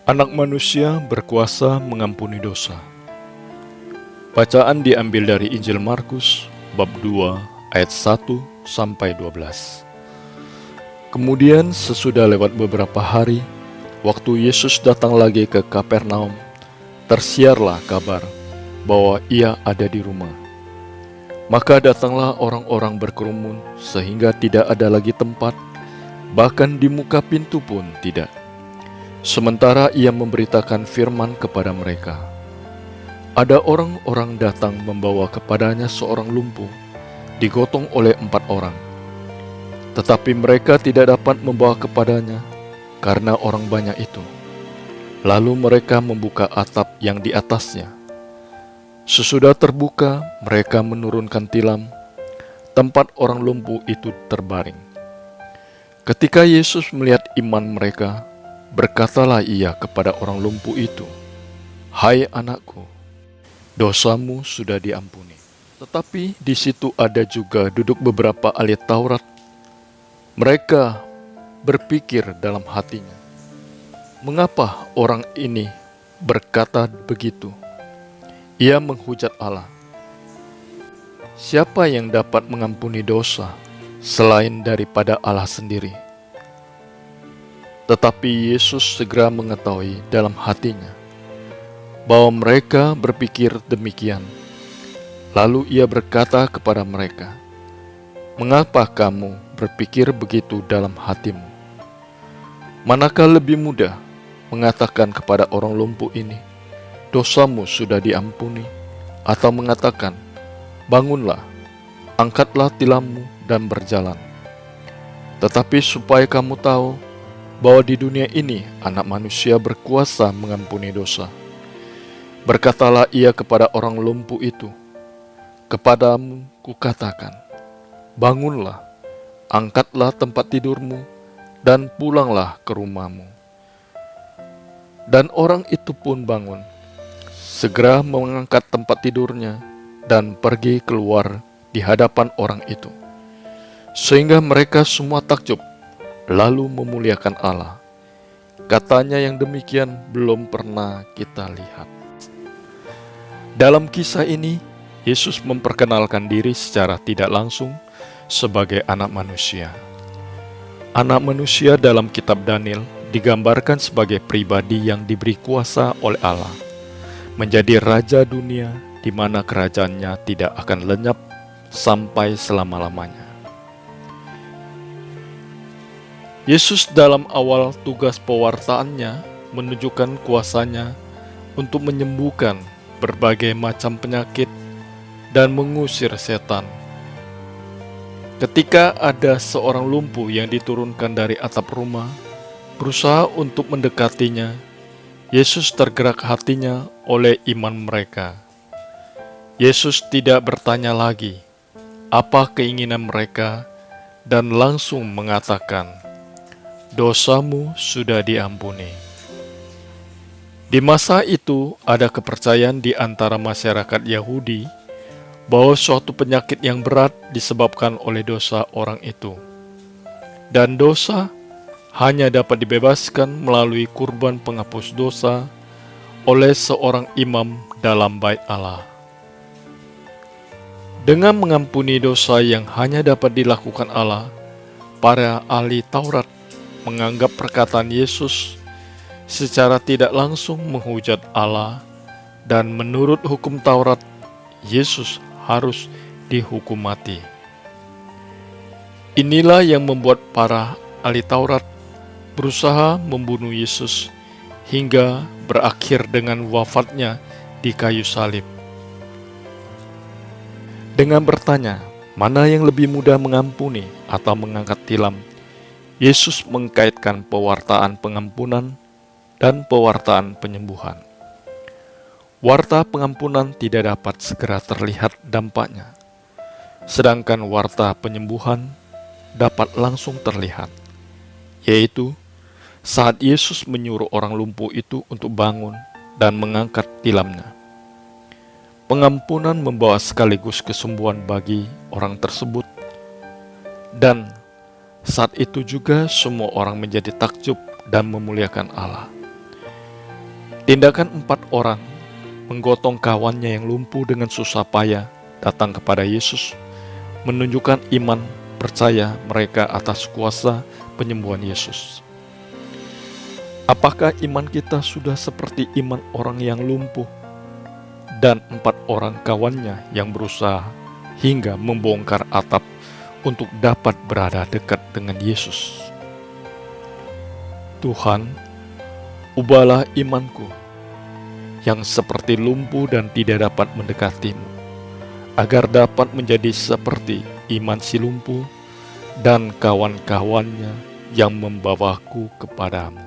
Anak manusia berkuasa mengampuni dosa. Bacaan diambil dari Injil Markus bab 2 ayat 1 sampai 12. Kemudian sesudah lewat beberapa hari, waktu Yesus datang lagi ke Kapernaum, tersiarlah kabar bahwa ia ada di rumah. Maka datanglah orang-orang berkerumun sehingga tidak ada lagi tempat, bahkan di muka pintu pun tidak. Sementara ia memberitakan firman kepada mereka, ada orang-orang datang membawa kepadanya seorang lumpuh, digotong oleh 4 orang. Tetapi mereka tidak dapat membawa kepadanya, karena orang banyak itu. Lalu mereka membuka atap yang di atasnya. Sesudah terbuka, mereka menurunkan tilam, tempat orang lumpuh itu terbaring. Ketika Yesus melihat iman mereka, berkatalah ia kepada orang lumpuh itu, "Hai anakku, dosamu sudah diampuni." Tetapi di situ ada juga duduk beberapa ahli Taurat. Mereka berpikir dalam hatinya, "Mengapa orang ini berkata begitu? Ia menghujat Allah. Siapa yang dapat mengampuni dosa selain daripada Allah sendiri?" Tetapi Yesus segera mengetahui dalam hatinya bahwa mereka berpikir demikian. Lalu ia berkata kepada mereka, "Mengapa kamu berpikir begitu dalam hatimu? Manakah lebih mudah mengatakan kepada orang lumpuh ini, 'Dosamu sudah diampuni,' atau mengatakan, 'Bangunlah, angkatlah tilammu dan berjalan'? Tetapi supaya kamu tahu bahwa di dunia ini Anak Manusia berkuasa mengampuni dosa." Berkatalah ia kepada orang lumpuh itu, "Kepadamu kukatakan, bangunlah, angkatlah tempat tidurmu, dan pulanglah ke rumahmu." Dan orang itu pun bangun, segera mengangkat tempat tidurnya, dan pergi keluar di hadapan orang itu. Sehingga mereka semua takjub, lalu memuliakan Allah. Katanya yang demikian belum pernah kita lihat. Dalam kisah ini, Yesus memperkenalkan diri secara tidak langsung sebagai anak manusia. Anak manusia dalam kitab Daniel digambarkan sebagai pribadi yang diberi kuasa oleh Allah, menjadi raja dunia di mana kerajaannya tidak akan lenyap sampai selama-lamanya. Yesus dalam awal tugas pewartaannya menunjukkan kuasanya untuk menyembuhkan berbagai macam penyakit dan mengusir setan. Ketika ada seorang lumpuh yang diturunkan dari atap rumah, berusaha untuk mendekatinya, Yesus tergerak hatinya oleh iman mereka. Yesus tidak bertanya lagi apa keinginan mereka dan langsung mengatakan, "Dosamu sudah diampuni." Di masa itu ada kepercayaan di antara masyarakat Yahudi bahwa suatu penyakit yang berat disebabkan oleh dosa orang itu. Dan dosa hanya dapat dibebaskan melalui kurban penghapus dosa oleh seorang imam dalam bait Allah. Dengan mengampuni dosa yang hanya dapat dilakukan Allah, para ahli Taurat menganggap perkataan Yesus secara tidak langsung menghujat Allah, dan menurut hukum Taurat, Yesus harus dihukum mati. Inilah yang membuat para ahli Taurat berusaha membunuh Yesus hingga berakhir dengan wafatnya di kayu salib. Dengan bertanya, mana yang lebih mudah mengampuni atau mengangkat tilam, Yesus mengkaitkan pewartaan pengampunan dan pewartaan penyembuhan. Warta pengampunan tidak dapat segera terlihat dampaknya, sedangkan warta penyembuhan dapat langsung terlihat, yaitu saat Yesus menyuruh orang lumpuh itu untuk bangun dan mengangkat tilamnya. Pengampunan membawa sekaligus kesembuhan bagi orang tersebut, dan saat itu juga semua orang menjadi takjub dan memuliakan Allah. Tindakan 4 orang menggotong kawannya yang lumpuh dengan susah payah datang kepada Yesus menunjukkan iman percaya mereka atas kuasa penyembuhan Yesus. Apakah iman kita sudah seperti iman orang yang lumpuh dan 4 orang kawannya yang berusaha hingga membongkar atap untuk dapat berada dekat dengan Yesus? Tuhan, ubahlah imanku yang seperti lumpuh dan tidak dapat mendekati-Mu, agar dapat menjadi seperti iman si lumpuh dan kawan-kawannya yang membawaku kepadamu.